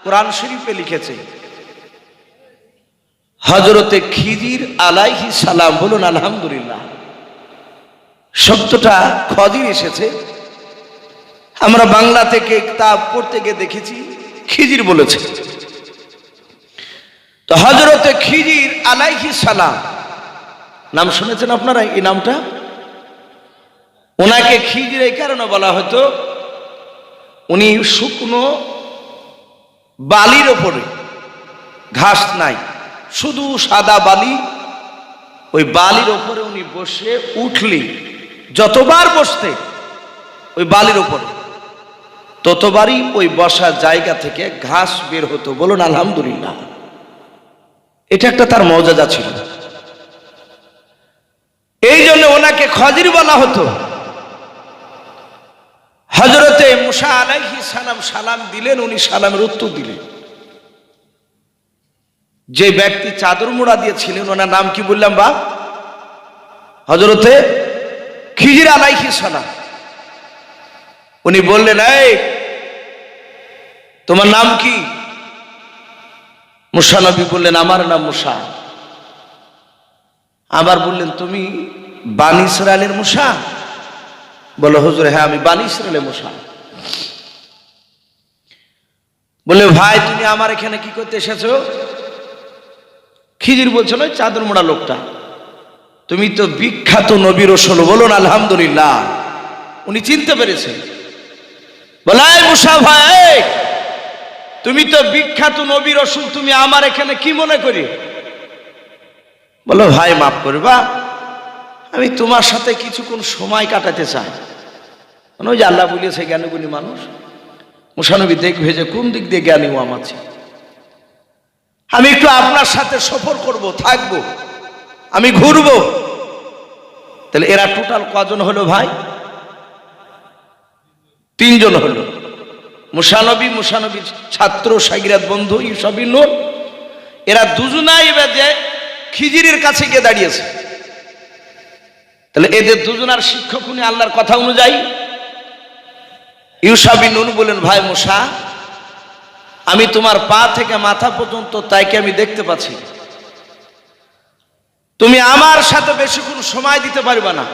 কোরআন শরীফে লিখেছে হযরতে খিজির আলাইহিস সালাম। বলুন আলহামদুলিল্লাহ। শব্দটা খদির এসেছে, আমরা বাংলা থেকে কিতাব পড়তে গিয়ে দেখেছি খিজির বলেছে। তো হযরতে খিজির আলাইহিস সালাম নাম শুনেছেন আপনারা? এই নামটা ওনাকে খিজির এই কারণে বলা হতো, উনি শুকনো বালির ওপরে, ঘাস নাই, শুধু সাদা বালি, ওই বালির ওপরে উনি বসে উঠলি যতবার বসতে ওই বালির ওপরে ততবারই ওই বসার জায়গা থেকে ঘাস বের হতো। বলুন আলহামদুলিল্লাহ। এটা একটা তার মর্যাদা ছিল, এই জন্য ওনাকে খজির বলা হতো। হযরতে মুসা আলাইহিস সালাম সালাম দিলেন, উনি সালামের উত্তর দিলেন। যে ব্যক্তি চাদর মোড়া দিয়েছিলেন ওনার নাম কি বললাম বা? হযরতে খিজির আলাইহিস সালাম। উনি বললেন, এই তোমার নাম কি? মুসা নবী বললেন, আমার নাম মুসা। আবার বললেন, তুমি বানি ইসরাইলের মুসা? বলে, হুজুর হ্যাঁ আমি বানি ইসরাইলের মুসা। বলে, ভাই তুমি আমার এখানে কি করতে এসেছো? খিজির বলছিল, ওই চাদর মোড়া লোকটা, তুমি তো বিখ্যাত নবী রাসূল। বলুন আলহামদুলিল্লাহ। উনি চিনতে পেরেছেন। বলে, মুসা ভাই তুমি তো বিখ্যাত নবী রাসূল, তুমি আমার এখানে কি মনে করি? বলো, ভাই মাফ করবা, আমি তোমার সাথে কিছুক্ষণ সময় কাটাতে চাই। ওই যে আল্লাহ বলিয়েছে জ্ঞানীগুণী মানুষ, মুসা নবী দেখবে যে কোন দিক দিয়ে জ্ঞানী ও আমার ছিল, আমি একটু আপনার সাথে সফর করব, থাকবো, আমি ঘুরবো। তাহলে এরা টোটাল কজন হলো ভাই? তিনজন হলো। মুসা নবীর ছাত্র শাগিরাত বন্ধু ইউসা বিন নূন, এরা দুজনাই যে খিজিরের কাছে গিয়ে দাঁড়িয়েছে। তাহলে এদের দুজনার শিক্ষক উনি আল্লাহর কথা অনুযায়ী। ইউসা বিন নূন বলেন, ভাই মুসা, আমি তোমার পা থেকে মাথা পর্যন্ত তাইকে আমি দেখতে পাচ্ছি, তুমি আমার সাথে বেশিক্ষণ সময় দিতে পারবে না,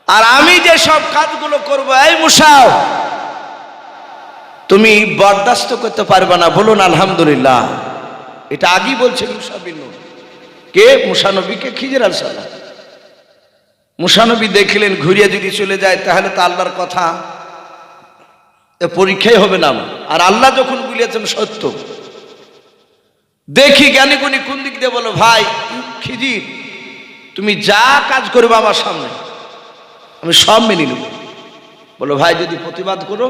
আর আমি যে সব কাজগুলো করবো, এই মুসা তুমি বরদাস্ত করতে পারবে না। বলুন আলহামদুলিল্লাহ। এটা আগেই বলছেন ইউসা বিন নূন। কে? মুসা নবীকে খিজির আলাইহিস সালাম। মুসা নবী দেখলেন ঘুরিয়ে যদি চলে যায় তাহলে তো আল্লাহর কথা পরীক্ষাই হবে না। আর আল্লাহ যখন বলেছেন সত্য, দেখি জ্ঞানীগুণী কোন দিক দিয়ে। বলো, ভাই খিজির তুমি যা কাজ করবে আমার সামনে আমি সব মেনে নেব। বলো, ভাই যদি প্রতিবাদ করো?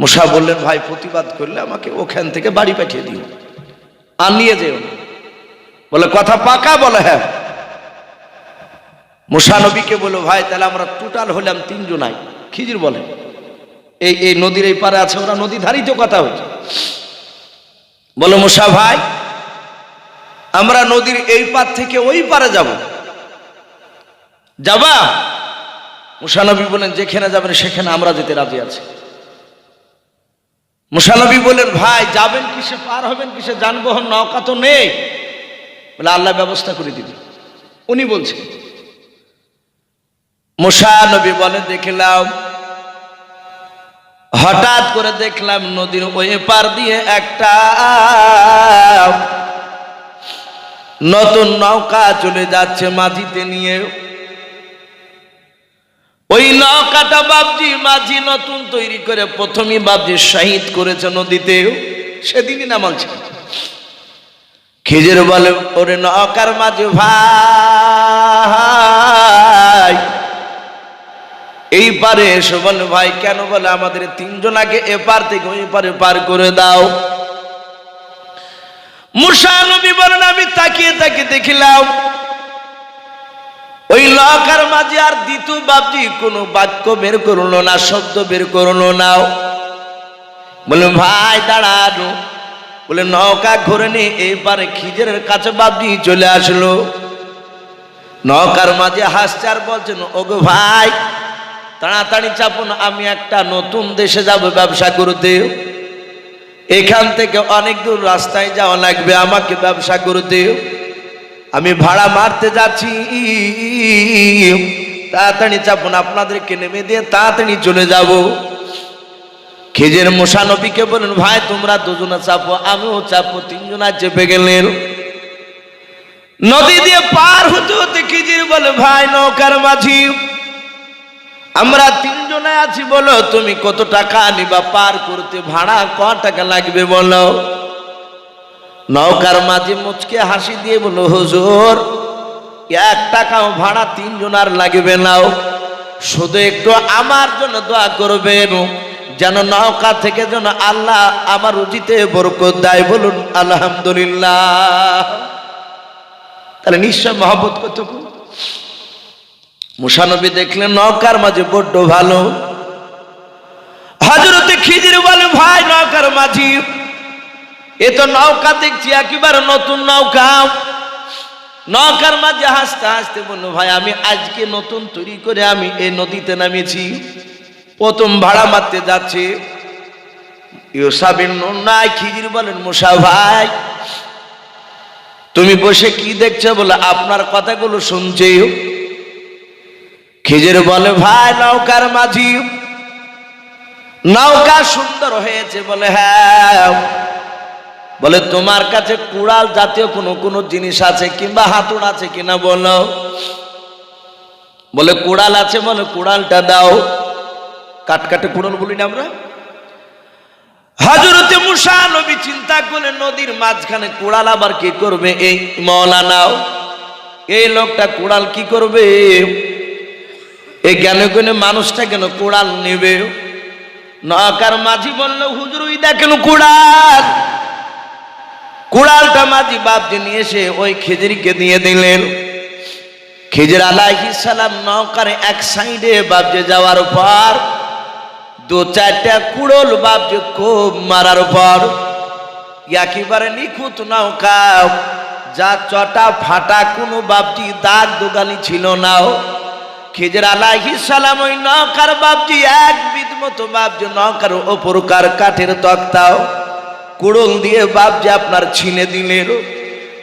মুসা বললেন, ভাই প্রতিবাদ করলে আমাকে ওখান থেকে বাড়ি পাঠিয়ে দিও, আর নিয়ে যেও না। বলে, কথা পাকা? বলে, হ্যাঁ। মুসা নবীকে বলো, ভাই তাহলে আমরা টোটাল হলাম তিনজনাই। খিজির বলে, এই নদীর এই পারে আছে, ওরা নদী ধারিত কথা হচ্ছে। বলো, মুসা ভাই আমরা নদীর এই পার থেকে ওই পারে যাব, যাবা? মুসা নবী বলেন, যেখানে যাবেন সেখানে আমরা যেতে রাজি আছি। মুসা নবী বলেন, ভাই যাবেন কিসে, পার হবেন কিসে, যানবাহন নৌকা তো নেই। বলে, আল্লাহ ব্যবস্থা করে দিবে। উনি বলছেন। মুসা নবী বলে, দেখলাম, হঠাৎ করে দেখলাম নদীর ওই পার দিয়ে একটা নতুন নৌকা চলে যাচ্ছে মাঝিতে নিয়ে। ওই নৌকাটা বাবজি মাঝি নতুন তৈরি করে প্রথমে বাবজি শহীদ করেছে নদীতে, সেদিনই নামালছে। খিজির বলে, ওরে নৌকার মাঝি ভাই এই পারে এসো। বলে, ভাই কেন? বলে, আমাদের তিনজন আগে এপার থেকে ওই পারে পার করে দাও। মুসা নবী বলেন, আমি তাকিয়ে তাকিয়ে দেখিলাম ওই নৌকার মাঝে আর দ্বিতীয় বাবজি কোনো বাক্য বের করলো না, শব্দ বের করলো না। বলে, ভাই দাঁড়ানো। বলে, নৌকা ঘুরে নিয়ে এই পারে খিজিরের কাছে বাবজি চলে আসলো। নৌকার মাঝে হাসছে আর বলছেন, ওগো ভাই তাড়াতাড়ি চাপুন, আমি একটা নতুন দেশে যাব ব্যবসা করতে। এখান থেকে অনেক দূর রাস্তায় যাওয়া লাগবে আমাকে ব্যবসা করতে, আমি ভাড়া মারতে যাচ্ছি, তাড়াতাড়ি চাপুন, আপনাদেরকে নেমে দিয়ে তাড়াতাড়ি চলে যাব। খিজির মুসা নবীকে বলেন, ভাই তোমরা দুজনে চাপো, আমিও চাপো। তিনজনা চেপে গেলেন। নদী দিয়ে পার হতে হতে খিজির বলে, ভাই নৌকার মাঝি, আমরা তিনজনে আছি, বলো তুমি কত টাকা নিবা পার করতে, ভাড়া ক টাকা লাগবে বলো। নৌকার মাঝি মুচকে হাসি দিয়ে বলো, হুজুর 1 টাকাও ভাড়া তিনজনার লাগবে না, শুধু একটু আমার জন্য দোয়া করবেন, যেন নৌকা থেকে যেন আল্লাহ আমার রুজিতে বরকত দেয়। বলুন আলহামদুলিল্লাহ। তাহলে নিশ্চয় মহব্বত কতটুকু। মুসা নবী দেখলেন নৌকার মাঝে বড্ড ভালো। হযরতে খিজির বলে, ভাই নৌকার মাঝি, এ তো নৌকা দেখছি একেবারে নতুন নৌকা। নৌকার মাঝে হাসতে হাসতে বলল, ভাই আমি আজকে নতুন তৈরি করে আমি এই নদীতে নামেছি, প্রথম ভাড়া মারতে যাচ্ছি। ইউসা বিন নুন নাই। খিজির বলেন, মুসা ভাই তুমি বসে কি দেখছো? বলে আপনার কথাগুলো শুনছি। খিজির বলে, ভাই নৌকার মাঝি, নৌকা সুন্দর হয়েছে। বলে হ্যাঁ। বলে তোমার কাছে কুড়াল জাতীয় কোনো জিনিস আছে কিংবা হাতুড় আছে কিনা বলো। বলে কুড়াল আছে। বলে কুড়ালটা দাও। কাটকাটে কুড়াল বলি না আমরা। হযরতে মুসা নবী চিন্তা করে, নদীর মাঝখানে কুড়াল আবার কি করবে এই মওলানাও? এই লোকটা কুড়াল কি করবে? এই জ্ঞানে গুণে মানুষটা কেন কুড়াল নেবে? নৌকার মাঝি বলল, হুজুর ওই দেখেন কুড়াল। কুড়ালটা মাঝি বাপজি নিয়ে এসে ওই খিজিরকে দিয়ে দিলেন। খিজির আলাইহিস সালাম নৌকার এক সাইডে বাপজি যাওয়ার পর 2-4টা কুড়োল বাপজি খুব মারার পর একেবারে নিখুঁত নৌকা, যা চটা ফাটা কোনো বাপজি দাগ দোগানি ছিল না। খিজির আলাইহিস সালাম ওই নৌকার বাপজি এক বিদ মতো বাপজি নৌকার ওপরকার কাঠের তক্তাও কুড়োল দিয়ে বাপজি আপনার ছিনে দিলেন।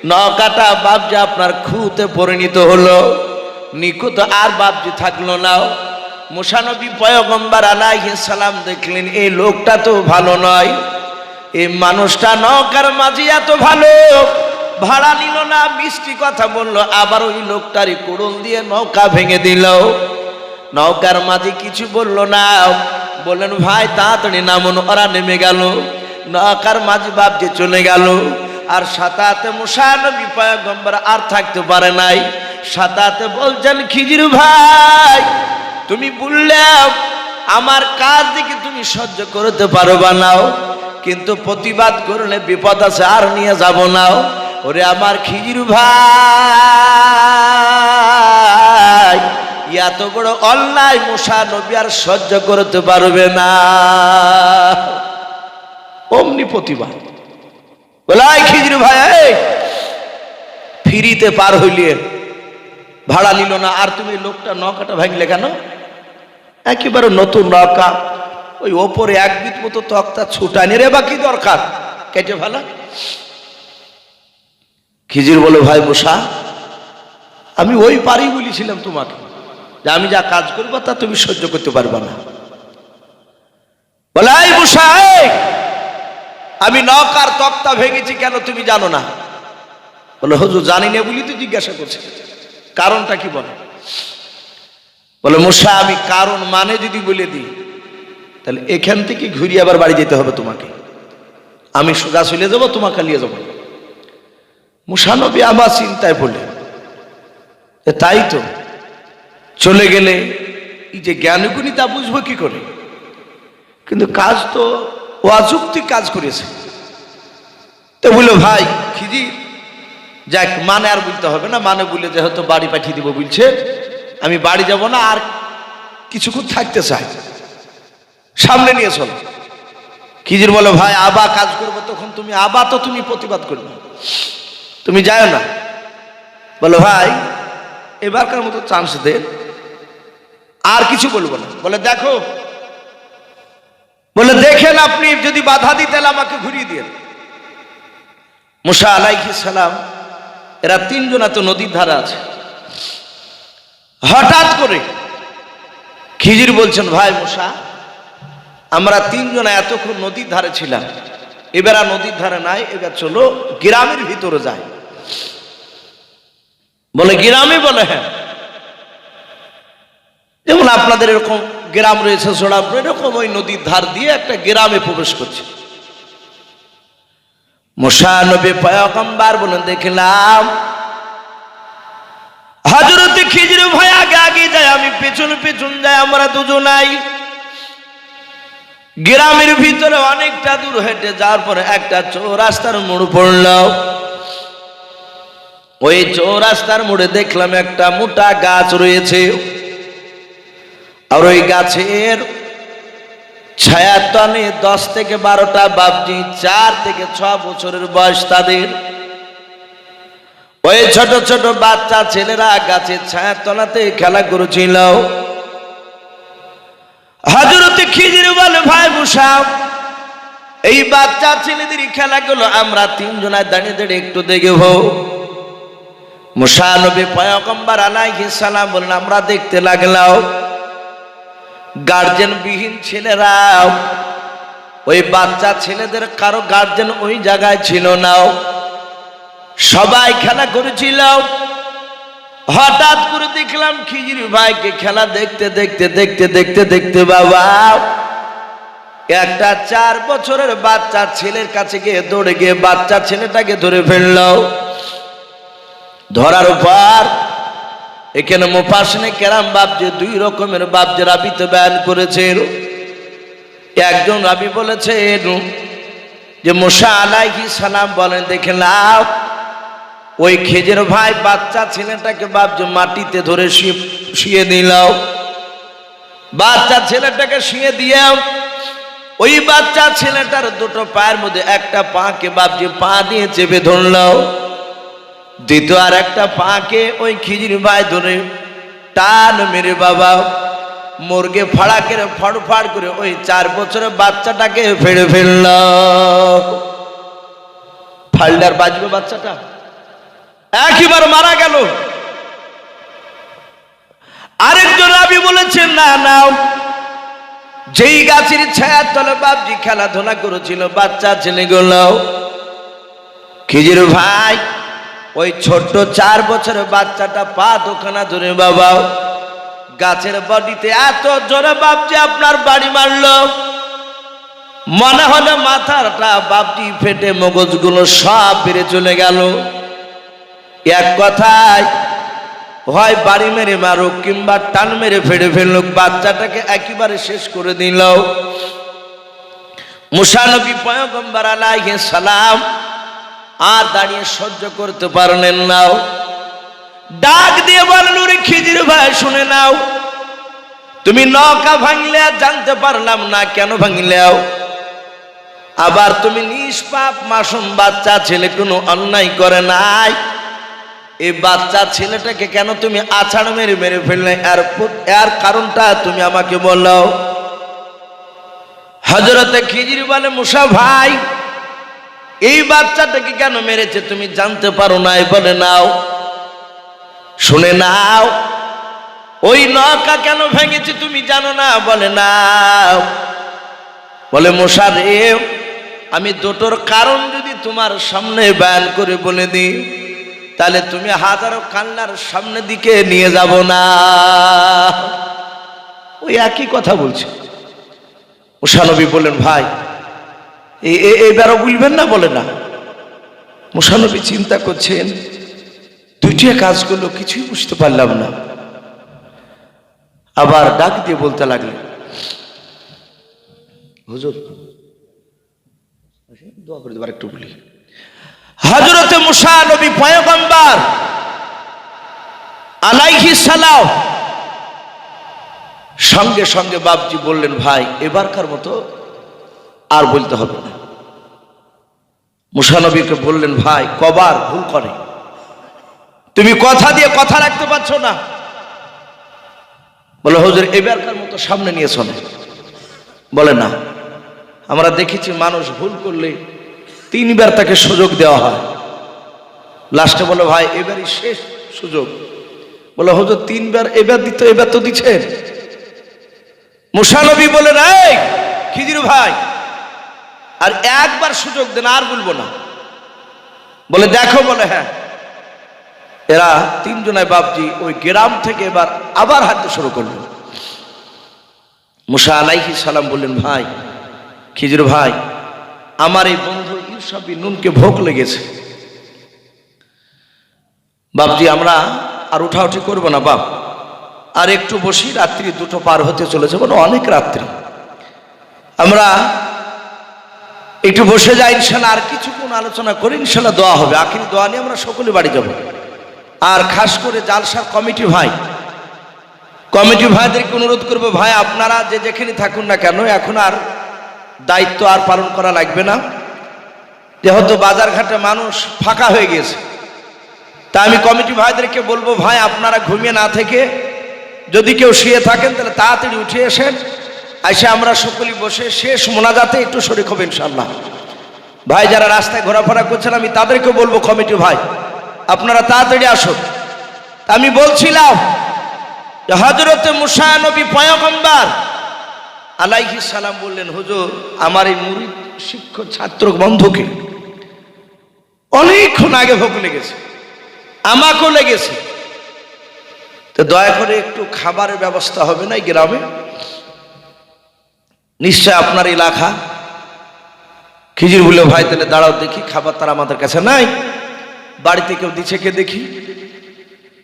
নৌকাটা বাপজি আপনার খুঁতে পরিণত হলো, নিখুঁত আর বাপজি থাকলো না। মুসা নবী পয়গম্বর আলাইহিস সালাম দেখলেন এই লোকটা তো ভালো নয়, এই মানুষটা নৌকার মাঝি এত ভালো, ভাড়া নিল না, মিষ্টি কথা বলল, আবার ওই লোকটারই কুড়ুল দিয়ে নৌকা ভেঙে দিল। নৌকার মাঝি কিছু বলল না, বললেন ভাই তাড়াতাড়ি নামুন। ওরা নেমে গেল। নৌকার মাঝি বাপজি চলে গেল। আর সাথে মুসা নবী পয়গম্বর আর থাকতে পারে নাই। সাথে বলছেন, খিজির ভাই তুমি বললে আমার কাজ দেখে তুমি সহ্য করতে পারবা না, কিন্তু প্রতিবাদ করলে বিপদ আছে, আর নিয়ে যাব না। ওরে আমার খিজির ভাই, এত বড় অন্যায় মুসা নবী আর সহ্য করতে পারবে না। অমনি প্রতিবাদ। বলাই খিজির ভাই ফিরিতে পার হইলে ভাড়া নিল না, আর তুমি লোকটা নৌকাটা ভাঙলে কেন? একেবারে নতুন নৌকা, ওই ওপরে 1 বিট মতো তক্তা ছুটানি রে, বা কি দরকার, কেটে ফেলা। খিজির বলে, ভাই মুসা আমি ওই পারি বলেছিলাম তোমাকে যে আমি যা কাজ করবো তা তুমি সহ্য করতে পারবা না। বলে এই মুসা, আমি নৌকার তক্তা ভেঙেছি কেন তুমি জানো না? বলে হুজুর জানি না বলি তো জিজ্ঞাসা করছি, কারণটা কি বলে? বলে মুসা আমি কারণ মানে যদি বলে দিই তাহলে এখান থেকে ঘুরে আবার বাড়ি যেতে হবে তোমাকে, আমি সোজা চলে যাবো, তোমাকে নিয়ে যাবো। মুসা নবী আবার চিন্তায় পড়লেন, তাই তো চলে গেলে এই যে জ্ঞানগুণী তা বুঝবো কি করে? কিন্তু কাজ তো অযৌক্তিক কাজ করেছে। তো বললো ভাই খিজির যাক, মানে আর বলতে হবে না, মানে বলে যে হয়তো বাড়ি পাঠিয়ে দিব বলছে, আমি বাড়ি যাব না, আর কিছুক্ষণ থাকতে চাই, সামনে নিয়ে চলো। খিজির বলে ভাই আবার কাজ করবো, তখন তুমি আবার তো তুমি প্রতিবাদ করবে, তুমি যাও না। বলো ভাই এবারকার মতো চান্স দে, আর কিছু বলবো না। বলে দেখো বলে দেখেন আপনি যদি বাধা দিতে আমাকে ঘুরিয়ে দিয়ে। মুসা আলাইহিস সালাম এরা তিনজনা তো নদীর ধারে আছে। হঠাৎ করে খিজির বলছেন, ভাই মুসা, আমরা তিনজনা এতক্ষণ নদীর ধারে ছিলাম, এবার আর নদীর ধারে নাই, এবার চলো গ্রামের ভিতরে যাই। বলে গ্রামে? বলে হ্যাঁ। যেমন আপনাদের এরকম গ্রাম রয়েছে সোনাপুর, এরকম ওই নদীর ধার দিয়ে একটা গ্রামে প্রবেশ করছে। মুসা নবী পয়গম্বর বলেন, দেখলাম হযরত খিজির ভাই আগে আগে যায়, আমি পেছন পেছন যাই, আমরা দুজনাই গ্রামের ভিতরে অনেকটা দূর হেঁটে যাওয়ার পরে একটা চৌরাস্তার মোড় পড়ল। ওই চৌরাস্তার মোড়ে দেখলাম একটা মোটা গাছ রয়েছে, আর ওই গাছের ছায়ার তলে 10 থেকে 12টা বাপজি, 4 থেকে 6 বছরের বয়স তাদের। ওই ছোট ছোট বাচ্চা ছেলেরা গাছের ছায়ার তলাতে খেলা করছিল। হযরত খিজির বলে, ভাই মুসা, এই বাচ্চা ছেলেদের খেলাগুলো আমরা তিনজনায় দাঁড়িয়ে দাঁড়িয়ে একটু দেখব। মুসা নবী পয়গম্বর আলাইহিস সালাম বলেন, আমরা দেখতে লাগলাম। গার্জেন বিহীন ছেলেরা, ওই বাচ্চা ছেলেদের কারো গার্জেন ওই জায়গায় ছিল না, সবাই খেলা করেছিল। হঠাৎ করে দেখলাম খিজির ভাইকে খেলা দেখতে দেখতে দেখতে দেখতে দেখতে বাবা একটা 4 বছরের বাচ্চা ছেলের কাছে গিয়ে দৌড়ে গিয়ে বাচ্চা ছেলেটাকে ধরে ফেলল। ধরার পর এখানে মুফাসসিরে কেরাম বাপজি 2 রকমের বাপজি রাবিতে বয়ান করেছেন। একজন রাবি বলেছেন যে মুসা আলাইহিস সালাম বলেন, দেখলাম ওই খিজির ভাই বাচ্চা ছেলেটাকে বাপজি মাটিতে ধরে শুয়ে দিল। বাচ্চা ছেলেটাকে শুয়ে দিয়ে ওই বাচ্চা ছেলেটার 2টো পায়ের মধ্যে একটা পাকে বাপজি পা দিয়ে চেপে ধরল, দ্বিতীয় আর একটা পাকে ওই খিজির ভাই ধরে টান মেরে বাবা মুরগে ফাড়াকের ফড়ফাড় করে ওই 4 বছরের বাচ্চাটাকে ফেড়ে ফেলল। ফাল্ডার বাজবে বাচ্চাটা, একবার মারা গেল। আরেকজন রাবি বলেছেন, না না, যেই গাছের ছায়ার তলে বাপজি খেলাধুলা করেছিল বাচ্চা ছেলেগুলো, খিজির ভাই ওই ছোট্ট 4 বছরের বাচ্চাটা পা দুখানা ধরে বাবা গাছের বডিতে এত জোরে বাপজি আপনার বাড়ি মারল, মনে হলো মাথাটা বাপজি ফেটে মগজগুলো সব বেড়ে চলে গেল। এক কথায় হয় বাড়ি মেরে মারুক কিংবা টান মেরে ফেড়ে ফেলুক, বাচ্চাটাকে একেবারে শেষ করে দিল। মুসা নবী পয়গম্বর আলাইহিস সালাম আর দাঁড়িয়ে সহ্য করতে পারলেন না, ডাক দিয়ে বললেন, ওরে খিজির ভাই শুনে নাও, তুমি নৌকা ভাঙলে আর জানতে পারলাম না কেন ভাঙলেও, আবার তুমি নিষ্পাপ মাসুম বাচ্চা ছেলে কোনো অন্যায় করে নাই, এই বাচ্চা ছেলেটাকে কেন তুমি আছাড় মেরে মেরে ফেললে, এর কারণটা তুমি আমাকে বলো। হযরতে খিজির বলে, মুসা ভাই, এই বাচ্চাটাকে কেন মেরেছে তুমি জানতে পারো নাই? বলে নাও, শুনে নাও, ওই নৌকা কেন ভেঙেছে তুমি জানো না? বলে নাও। বলে মুসা রে, আমি 2টোর কারণ যদি তোমার সামনে বয়ান করে বলে দিই তাহলে তুমি হাজারো কান্নার সামনে দিকে নিয়ে যাব না। ওই একই কথা বলছে। মুসা নবী বললেন, ভাই এইবারও বুঝবেন না? বলে না। মুসা নবী চিন্তা করছেন, 2টি কাজ করলো, কিছুই বুঝতে পারলাম না। আবার ডাক দিয়ে বলতে লাগলেন, হুজুর দোয়া করে দেবার একটু বলি। হযরতে মুসা নবী পয়গম্বর আলাইহিস সালাম সঙ্গে সঙ্গে বাপজি বললেন, ভাই এবারকার মতো আর বলতে হবে না। মুসা নবীকে বললেন, ভাই কবার ভুল করে, তুমি কথা দিয়ে কথা রাখতে পারছো না? বলে হুজুর এবারকার মতো সামনে নিয়ে চলে। বলে না, আমরা দেখেছি মানুষ ভুল করলে 3 বার তাকে সুযোগ দেওয়া হয়। লাস্টে বলে ভাই এবারই শেষ সুযোগ। বলে হুজুর 3 বার এবার দিতে, এবার তো দিচ্ছেন। মুসা নবী বলেন এই খিজির ভাই আর একবার সুযোগ দেন, আর বলবো না। বলে দেখো, বলে হ্যাঁ। এরা 3 জনায় বাপজি ওই গ্রাম থেকে এবার আবার হাঁটতে শুরু করলো। মুসা আলাইহিস সালাম বললেন ভাই খিজির ভাই, আমার এই বন্ধু ইউসা বিন নুনকে ভোগ লেগেছে। বাপজি আমরা আর উঠাউঠি করবো না বাপ, আর একটু বসি, রাত্রি 2টো পার হতে চলেছে, বলো অনেক রাত্রি, আমরা একটু বসে যাই, ইনশাল্লাহ আর কিছুক্ষণ আলোচনা করি, ইনশাল্লাহ দোয়া হবে, আখিরি দোয়া নিয়ে আমরা সকলে বাড়ি যাব। আর খাস করে জালসার কমিটি ভাইদেরকে অনুরোধ করবো, ভাই আপনারা যে যেখানে থাকুন না কেন, এখন আর দায়িত্ব আর পালন করা লাগবে না, যেহেতু বাজারঘাটে মানুষ ফাঁকা হয়ে গেছে। তা আমি কমিটি ভাইদেরকে বলবো, ভাই আপনারা ঘুমিয়ে না থেকে যদি কেউ শুয়ে থাকেন তাহলে তাড়াতাড়ি উঠে এসেন, এসে আমরা সকলেই বসে শেষ মোনাজাতে একটু শরীক হবে ইনশাআল্লাহ। ভাই যারা রাস্তায় ঘোরাফেরা করছেন আমি তাদেরকে বলবো, কমিটি ভাই আপনারা তাড়াতাড়ি আসুন। আমি বলছিলাম যে হযরতে মুসা নবী পয়গম্বর আলাইহিস সালাম বললেন, হুজুর আমার এই মুরিদ শিক্ষক ছাত্র বন্ধুকে অনেকক্ষণ আগে ভোগ লেগেছে, আমাকেও লেগেছে, তো দয়া করে একটু খাবারের ব্যবস্থা হবে না এই গ্রামে? নিশ্চয় আপনার এলাকা। খিজির বলল ভাই তাহলে দাঁড়াও দেখি, খাবার তার আমাদের কাছে নাই, বাড়িতে কেউ দিচ্ছে কে দেখি।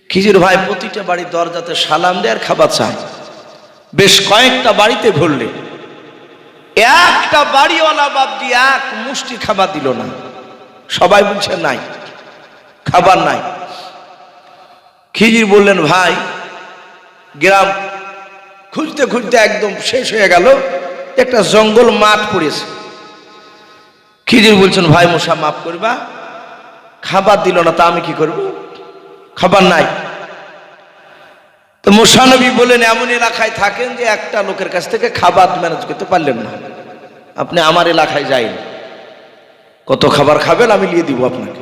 খিজির ভাই প্রতিটা বাড়ির দরজাতে সালাম দেয় আর খাবার চায়। বেশ কয়েকটা বাড়িতে ঘুরলে একটা বাড়িওয়ালা বাপজি এক মুষ্টি খাবার দিল না, সবাই বলছে নাই, খাবার নাই। খিজির বললেন ভাই গ্রাম খুঁজতে খুঁজতে একদম শেষ হয়ে গেল, একটা জঙ্গল মাঠ পড়েছে। খিজির বলছেন ভাই মুসা মাফ করবা, খাবার দিল না, তা আমি কি করব, খাবার নাই। তো মুসা নবী বলেন এমন এলাকায় থাকেন যে একটা লোকের কাছ থেকে খাবার ম্যানেজ করতে পারলেন না, আপনি আমার এলাকায় যাইন, কত খাবার খাবেন আমি নিয়ে দিব আপনাকে।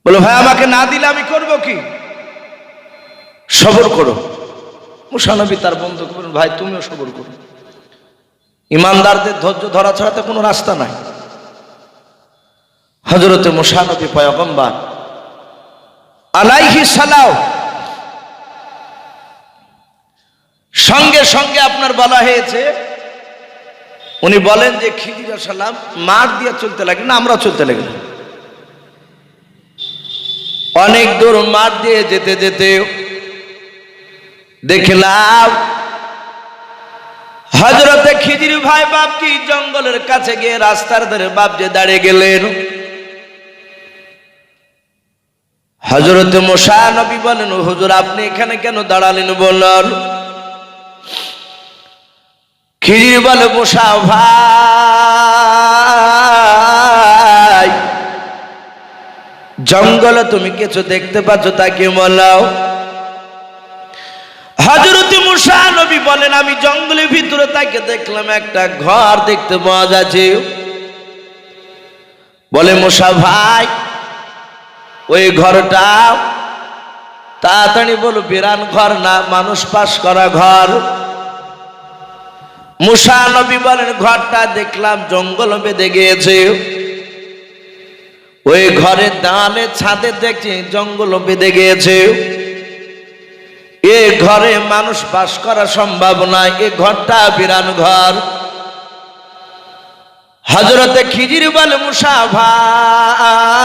বলে ভাই আমাকে না দিলে আমি করব কি, সবর করো। মুসা নবী তার বন্ধুকে বলেন ভাই তুমিও সবর করো, ইমানদারদের ধৈর্য ধরা ছাড়া তো কোনো রাস্তা নাই। হযরতে মুসা নবী পয়গম্বর আলাইহিস সালাম সঙ্গে সঙ্গে আপনার বলা হয়েছে, উনি বলেন যে খিজির সালাম মাঠ দিয়ে চলতে লাগলেন, আমরা চলতে লাগলাম। অনেক দূর মাঠ দিয়ে যেতে যেতে দেখলাম হযরতে খিজির ভাই বাপজি জঙ্গলের কাছে গিয়ে রাস্তার ধারে বাপজি দাঁড়িয়ে গেলেন। হযরতে মুসা নবী বলেন হুজুর আপনি এখানে কেন দাঁড়ালেন বলেন। খিজির বলে মুসা ভাই জঙ্গলে তুমি কিছু দেখতে পাচ্ছ তাকে বলাও। হযরতে মুসা নবী বলেন আমি জঙ্গলের ভিতরে তাকে দেখলাম একটা ঘর দেখতে পাওয়া যাচ্ছে। বলে মুসা ভাই ওই ঘরটা তাড়াতাড়ি বলো বিরান ঘর না মানুষ বাস করা ঘর। মুসা নবী বলেন ঘরটা দেখলাম জঙ্গল বেঁধে গিয়েছে, ওই ঘরের দেওয়ালে ছাদে দেখছি জঙ্গল বেঁধে গিয়েছে, এ ঘরে মানুষ বাস করা সম্ভব নয়, এ ঘরটা বিরান ঘর। হযরতে খিজির বলে মুসা ভাই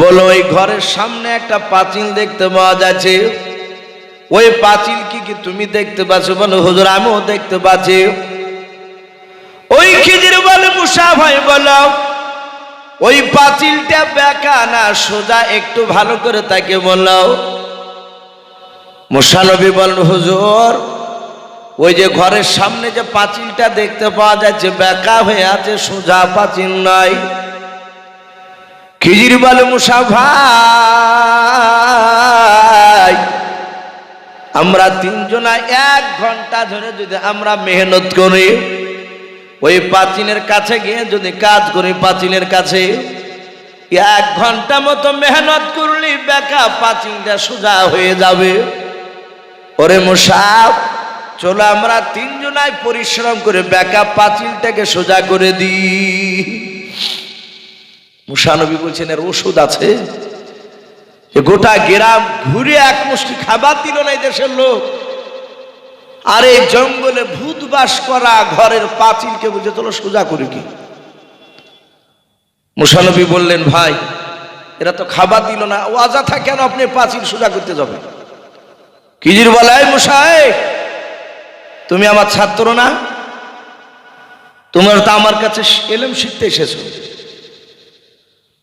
বলো ওই ঘরের সামনে একটা পাঁচিল দেখতে পাওয়া যাচ্ছে, ওই পাঁচিল কি কি তুমি দেখতে পাচ্ছ? বলো হুজুর আমিও দেখতে পাচ্ছি। ওই খিজির বলে মুসা ভাই বলো ওই পাঁচিলটা বেঁকা না সোজা, একটু ভালো করে তাকে বলো। মুসা নবী বলেন হুজুর ওই যে ঘরের সামনে যে পাঁচিলটা দেখতে পাওয়া যাচ্ছে বেঁকা হয়ে আছে, সোজা পাঁচিল নয়। খিজির বলে মুসা ভাই আমরা তিনজনা 1 ঘন্টা ধরে যদি আমরা মেহনত করি, ওই পাঁচিলের কাছে গিয়ে যদি কাজ করি, পাঁচিলের কাছে 1 ঘন্টা মতো মেহনত করলে বেকা পাঁচিলটা সোজা হয়ে যাবে। ওরে মুসাফ, চলো আমরা তিনজনাই পরিশ্রম করে বেকা পাঁচিলটাকে সোজা করে দিই। মুসা নবী বলছেন এর ওষুধ আছে। গোটা গ্রাম ঘুরে 1 মুষ্টি খাবার দিল না এই দেশের লোক। আর এই জঙ্গলে ভূত বাস করা ঘরের পাঁচিলকে বুঝে চলো সোজা করি কি। মুসা নবী বললেন ভাই এরা তো খাবার দিল না, ও অযথা কেন আপনি পাঁচিল সোজা করতে যাবে? খিজির বলে এই মুসা, তুমি আমার ছাত্র না? তোমরা তো আমার কাছে ইলম শিখতে এসেছো,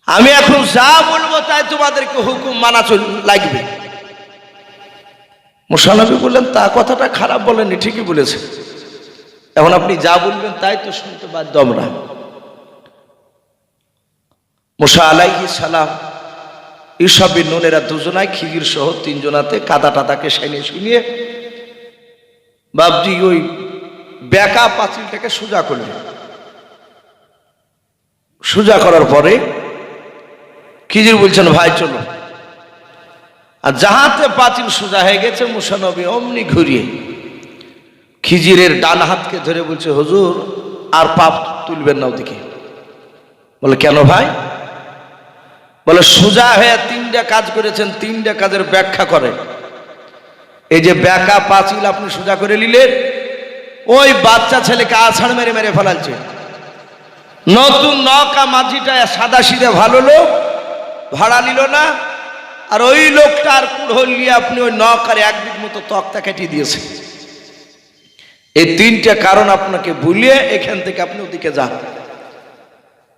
আমি এখন যা বলবো তাই তোমাদেরকে হুকুম মানা লাগবে। মুসা নবী বললেন তা কথাটা খারাপ বলেননি, ঠিকই বলেছে, এখন আপনি যা বলবেন তাই তো শুনতে বাধ্য আমরা। মুসা আলাইহিস সালাম ঈসা বিন নুন এরা দুজনাই খিজির সহ তিনজনাতে কাদা টাদাকে সাইনে শুনিয়ে বাবজি ওই বেকা পাঁচিলটাকে সোজা করলেন। সোজা করার পরে খিজির বলছেন ভাই চলো। আর যাহাতে পাঁচিল সোজা হয়ে গেছে, মুসা নবী অমনি ঘুরিয়ে খিজিরের ডান হাতকে ধরে বলছে হুজুর আর পাপ তুলবেন না ওদিকে। বলে কেন ভাই? বলে সোজা হয়ে 3টা কাজ করেছেন, 3টা কাজের ব্যাখ্যা করেন। এই যে বেকা পাঁচিল আপনি সোজা করে নিলেন, ওই বাচ্চা ছেলেকে আছাড় মেরে মেরে ফেলাচ্ছে। নতুন নৌকা মাঝিটা সাদা সিধে ভালো লোক, ভাড়া নিল না, আর ওই লোকটার কুড়হল নিয়ে আপনি ওই নৌকার 1 দিক মতো তক্তা কেটে দিয়েছে। এই 3টা কারণ আপনাকে ভুলিয়ে এখান থেকে আপনি ওদিকে যান।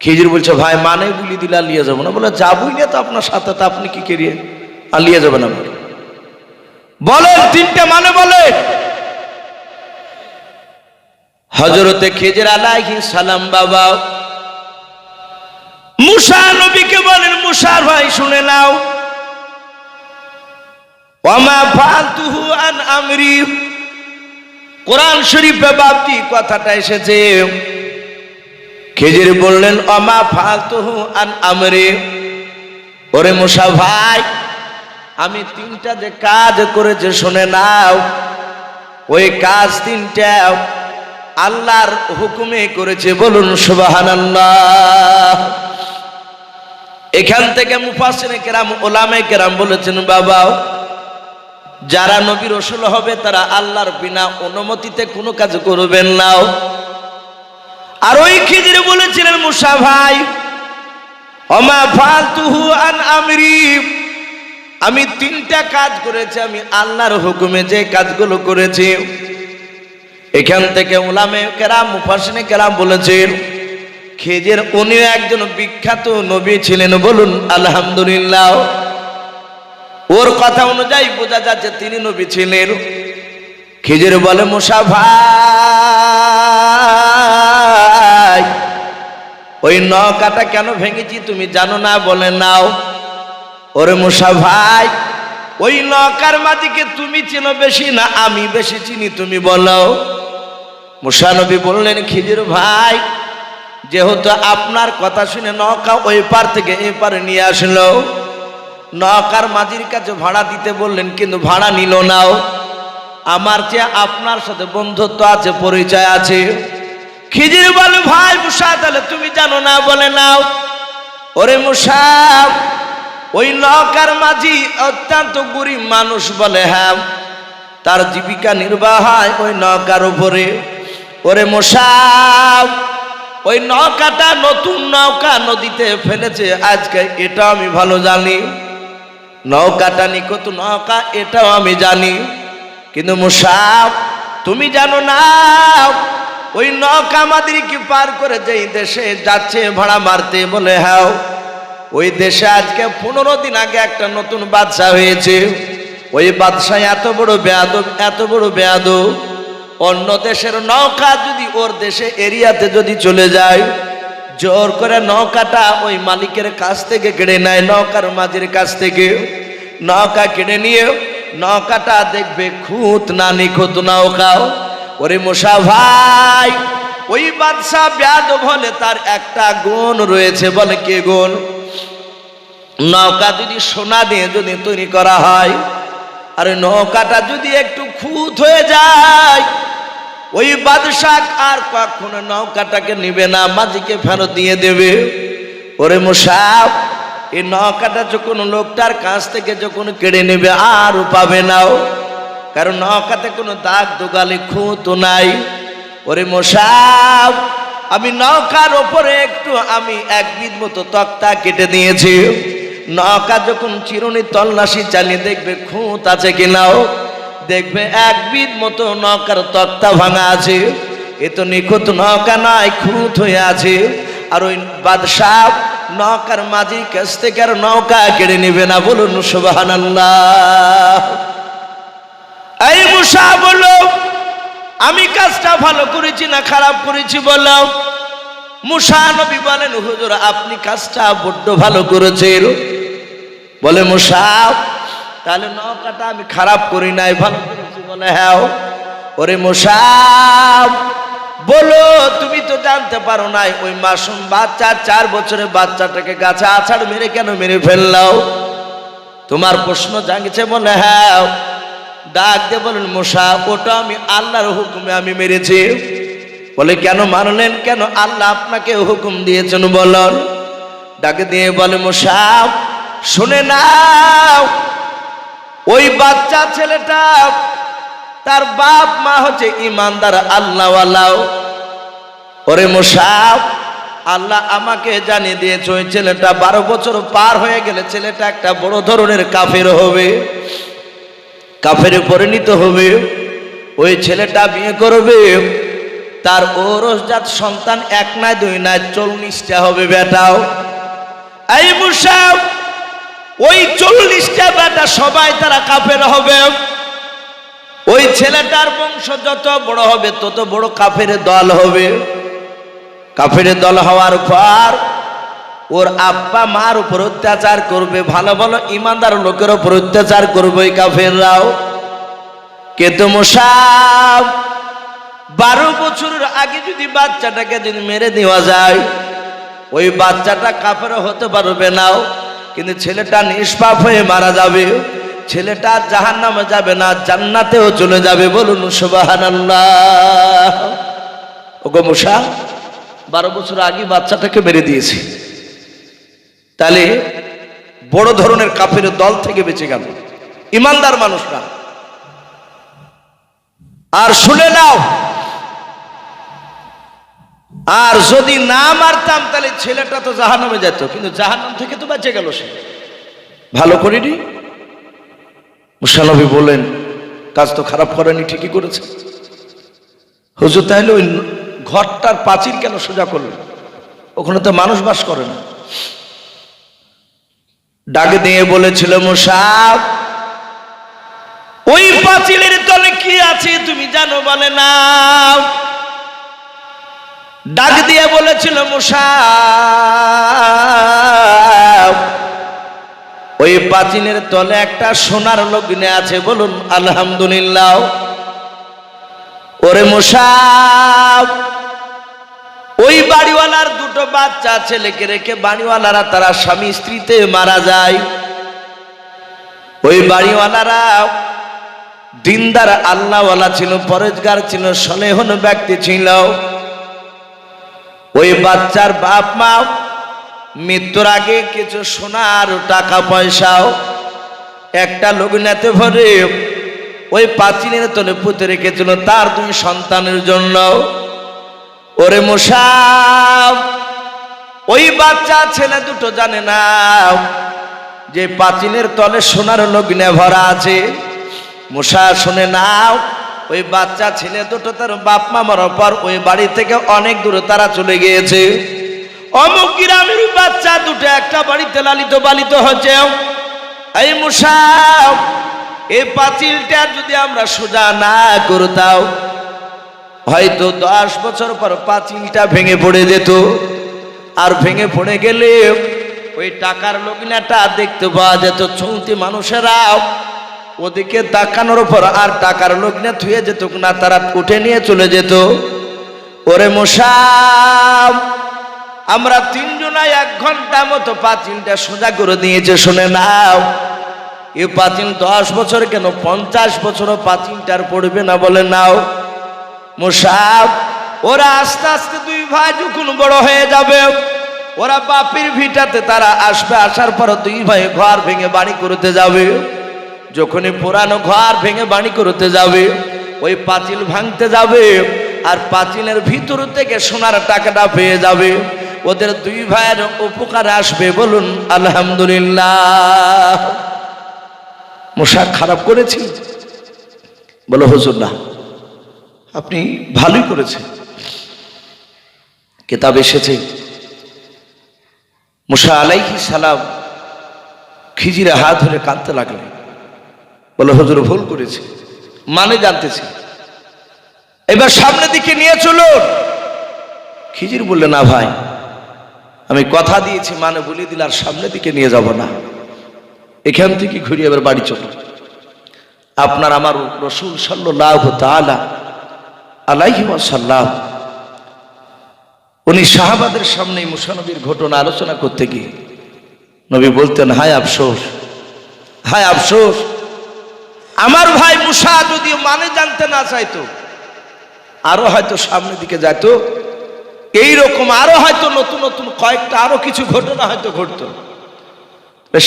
খিজির বলছে ভাই মানে বুলি দিলে আর লিয়ে যাবো না। বলে যাবই না তো আপনার সাথে, তো আপনি কি করিয়ে আর লিয়ে যাবেন আমাকে? বলেন 3টা মানে বলে। হযরতে খিজির আলাইহিস সালাম বাবা মুসা নবীকে বলেন মুসা ভাই শুনে নাও, ওয়ামা ফালতুহু আন আমরি। কোরআন শরীফে বাপজি কথাটা এসেছে। খিজির বললেন ওয়ামা ফালতুহু আন আমরি। ওরে মুসা ভাই আমি 3টা যে কাজ করেছে শুনে নাও, ওই কাজ 3টা আল্লাহর হুকুমে করেছে, বলুন সুবহানাল্লাহ। এখান থেকে মুফাসসিরে কেরাম উলামায়ে কেরাম বলেছেন বাবা যারা নবী রাসূল হবে তারা আল্লাহর বিনা অনুমতিতে কোনো কাজ করবেন না। আর ওই খিজির বলেছিলেন মুসা ভাই ওমা ফালতুহু আন আমরি, আমি 3টা কাজ করেছি, আমি আল্লাহর হুকুমে যে কাজগুলো করেছি। এখান থেকে উলামায়ে কেরাম মুফাসসিরে কেরাম বলেছেন খিজির উনি একজন বিখ্যাত নবী ছিলেন, বলুন আলহামদুলিল্লাহ। ওর কথা অনুযায়ী বোঝা যাচ্ছে তিনি নবী ছিলেন। খিজির বলে মুসা ভাই ওই নৌকাটা কেন ভেঙেছি তুমি জানো না? বলে নাও। ওরে মুসা ভাই ওই নৌকার মাঝিকে তুমি চেনো বেশি না আমি বেশি চিনি, তুমি বলো। মুসা নবী বললেন খিজির ভাই যেহেতু আপনার কথা শুনে নৌকা ওই পার থেকে এই পারে নিয়ে আসলো, নৌকার মাঝির কাছে ভাড়া দিতে বললেন কিন্তু ভাড়া নিল নাও। আমার চেয়ে আপনার সাথে বন্ধুত্ব আছে, পরিচয় আছে। খিজির বলে ভাই মুসা তাহলে তুমি জানো না? বলে নাও। ওরে মুসা ওই নৌকার মাঝি অত্যন্ত গরিব মানুষ, বলে হ্যাঁ, তার জীবিকা নির্বাহ হয় ওই নৌকার উপরে। ওরে মুসা ওই নৌকাটা নতুন নৌকা নদীতে ফেলেছে আজকে, এটা আমি ভালো জানি। নৌকাটা নিকট নৌকা এটাও আমি জানি, কিন্তু মুসা তুমি জানো না ওই নৌকা আমাদেরকে পার করে যেই দেশে যাচ্ছে ভাড়া মারতে? বলে হ্যাঁ, ওই দেশে আজকে 15 দিন আগে একটা নতুন বাদশা হয়েছে। ওই বাদশা এত বড় বেয়াদব, এত বড় বেয়াদব, অন্য দেশের নৌকা যদি ওর দেশে এরিয়াতে যদি চলে যায় জোর করে নৌকাটা ওই মালিকের কাছ থেকে কেড়ে নেয়, নৌকার মাঝির কাছ থেকে নৌকা কেড়ে নিয়ে নৌকাটা দেখবে খুঁত না নিখুঁত নৌকাও। ওরে মুসা ভাই, ওই বাদশা বেয়াদব হলে তার একটা গুণ রয়েছে। বলে কে গুণ? নৌকা যদি সোনা দিয়ে যদি তৈরি করা হয়, আর নৌকাটা যদি একটু খুঁত হয়ে যায়, ওই বাদশা আর কখনো নৌকাটাকে নিবে না, মাঝিকে ফেরত দিয়ে দেবে। ওরে মুসা, এই নৌকাটা যখন লোকটার কাছ থেকে যখন কেড়ে নেবে আর পাবে নাও, কারণ নৌকাতে কোনো দাগ দোগালি খুঁত নাই। ওরে মুসা, আমি নৌকার ওপরে একটু আমি এক বিদ মতো তক্তা কেটে দিয়েছি। নৌকা যখন চিরুনি তল্লাশি চালিয়ে দেখবে খুঁত আছে কিনাও, দেখবে এক বিদ মতো নৌকার তক্তা ভাঙা আছে। এ তো নিখুঁত নৌকা নয়, খুঁত হয়ে আছে। আর ওই বাদশাহ নৌকার মাঝির কাছ থেকে আর নৌকা কেড়ে নেবে না। বলুন সুবহানাল্লাহ। এই মুসা বলল, আমি কাজটা ভালো করেছি না খারাপ করেছি বলো? মুসা নবী বলেন, হুজুর আপনি কাজটা বড্ড ভালো করেছেন। বলে মুসা, তাহলে নৌকাটা আমি খারাপ করি নাই, ভালো করেছি? বলে হ্যাঁ। ওরে মুসা বলো, তুমি তো জানতে পারো নাই ওই মাসুম বাচ্চা 4 বছরের বাচ্চাটাকে গাছে আছাড় মেরে কেন মেরে ফেললাও? তোমার প্রশ্ন জাগছে? বলে হ্যাঁ। ডাক দিয়ে বলেন, মুসা ওটা আমি আল্লাহর হুকুমে আমি মেরেছি। বলে কেন মানলেন? কেন আল্লাহ আপনাকে হুকুম দিয়েছেন বলুন? ডাকে দিয়ে বলে, মুসা শুনে নাও, ওই বাচ্চা ছেলেটা তার বাপ মা হচ্ছে ইমানদার আল্লাহওয়ালা। ওরে মুসা, আল্লাহ আমাকে জানিয়ে দিয়েছে ওই ছেলেটা 12 বছর পার হয়ে গেলে ছেলেটা একটা বড় ধরনের কাফের হবে, কাফেরে পরিণত হবে। ওই ছেলেটা বিয়ে করবে, তার ওরসজাত সন্তান 1 নয় 2 নয় 40টা হবে বেটাও। এই মুসা, ওই 40টা বেটা সবাই তারা কাফের হবে। ওই ছেলেটার বংশ যত বড় হবে তত বড় কাফের দল হবে। কাফের দল হওয়ার পর ওর আব্বা মার উপর অত্যাচার করবে, ভালো ভালো ইমানদার লোকের উপর অত্যাচার করবে ওই কাফেররাও। কিন্তু মুসা 12 বছরের আগে যদি বাচ্চাটাকে যদি মেরে দেওয়া যায়, ওই বাচ্চাটা কাফের হতে পারবে না, কিন্তু ছেলেটা নিষ্পাপ হয়ে মারা যাবে। ছেলেটা জাহান্নামে যাবে না, জান্নাতেও চলে যাবে। বলুন সুবহানাল্লাহ। ওগো মুসা, 12 বছর আগে বাচ্চাটাকে মেরে দিয়েছে, তাহলে বড় ধরনের কাফের দল থেকে বেঁচে গেল ইমানদার মানুষরা। আর শুনে নাও, আর যদি না মারতাম তাহলে ছেলেটা তো জাহান্নামে যেত, কিন্তু জাহান্নাম থেকে তো বেঁচে গেল সে। ভালো করিনি? মুসা নবী বলেন, কাজ তো খারাপ করেনি, ঠিকই করেছে। হুজুর তাহলে ওই ঘরটার পাঁচিল কেন সোজা করলেন? ওখানে তো মানুষ বাস করে না। ডাক দিয়ে বলেছিল, মুসা ওই পাঁচিলের তলে কি আছে তুমি জানো? বলে না। ডাক দিয়ে বলেছিল, মুসা ওই পাঁচিলের তলে একটা সোনার লগ্নে আছে। বলুন আলহামদুলিল্লাহ। ওরে মুসা, ওই বাড়িওয়ালার 2টো বাচ্চা ছেলেকে রেখে বাড়িওয়ালারা তারা স্বামী স্ত্রীতে মারা যায়। ওই বাড়িওয়ালারা দিনদার আল্লাহওয়ালা ছিল, পরেজগার ছিল, সলেহন ব্যক্তি ছিল। ওই বাচ্চার বাপ মা মৃত্যুর আগে কিছু সোনার টাকা পয়সাও একটা লগ্নেতে ভরে ওই পাঁচিলের তলে পুঁতে রেখেছিল তার 2 সন্তানের জন্য। ওরে মুসা, ওই বাচ্চা ছেলে 2টো জানে না যে পাঁচিলের তলে সোনার লগ্নে ভরা আছে। মুসা শুনে নাও, ওই বাচ্চা ছেলে 2টো তার বাপ মা মরার পর ওই বাড়ি থেকে অনেক দূরে তারা চলে গিয়েছে। অমুক গ্রামের বাচ্চা 2টো একটা বাড়িতে লালিত পালিত হচ্ছে। এই মুসা, এই পাঁচিলটা যদি আমরা সোজা না করতাম, হয়তো 10 বছর পর পাঁচিলটা ভেঙে পড়ে যেত। আর ভেঙে পড়ে গেলে ওই টাকার লগ্নটা দেখতে পাওয়া যেত। চলতি মানুষেরা ওদিকে তাকানোর পর আর টাকার লোক না থুয়ে যেত না, তারা উঠে নিয়ে চলে যেত। ওরে মুসাব, আমরা তিনজনায় 1 ঘন্টা মতো পাঁচিলটা সোজা করে দিয়েছে, শুনে নাও। এ পাঁচিল 10 বছর কেন 50 বছরও পাঁচিলটার পড়বে না, বলে নাও। মুসাব, ওরা আস্তে আস্তে 2 ভাই যখন বড় হয়ে যাবে, ওরা বাপের ভিটাতে তারা আসবে, আসার পর 2 ভাই ঘর ভেঙে বাড়ি করতে যাবে। যখনই পুরানো ঘর ভেঙে বাড়ি করতে যাবে, ওই পাঁচিল ভাঙতে যাবে, আর পাঁচিলের ভিতর থেকে সোনার টাকাটা পেয়ে যাবে। ওদের 2 ভাইয়ের উপকার আসবে, বলুন আলহামদুলিল্লাহ। মশা খারাপ করেছি? বলো হুজুর না, আপনি ভালোই করেছেন। কিতাব এসেছে মুসা আলাইহিস সালাম খিজিরে হাত ধরে কাঁদতে লাগলেন, বলে হুজুর ভুল করেছে, মানে জানতেছি, এবার সামনের দিকে নিয়ে চলুন। খিজির বললেন, না ভাই, আমি কথা দিয়েছি, মানে বলে দিলে আর সামনের দিকে নিয়ে যাব না, এখান থেকে ঘুরিয়ে এবার বাড়ি চলুন। আপনার আমার রাসূল সাল্লাল্লাহু তাআলা আলাইহি ওয়াসাল্লাম উনি সাহাবাদের সামনে মুসা নবীর ঘটনা আলোচনা করতে গিয়ে নবী বলতেন, হায় আফসোস, হায় আফসোস, আমার ভাই মুসা যদি মানে জানতে না চাইতো, আরো হয়তো সামনের দিকে যেত, এইরকম আরো হয়তো নতুন নতুন কয়েকটা আরো কিছু ঘটনা হয়তো ঘটতো।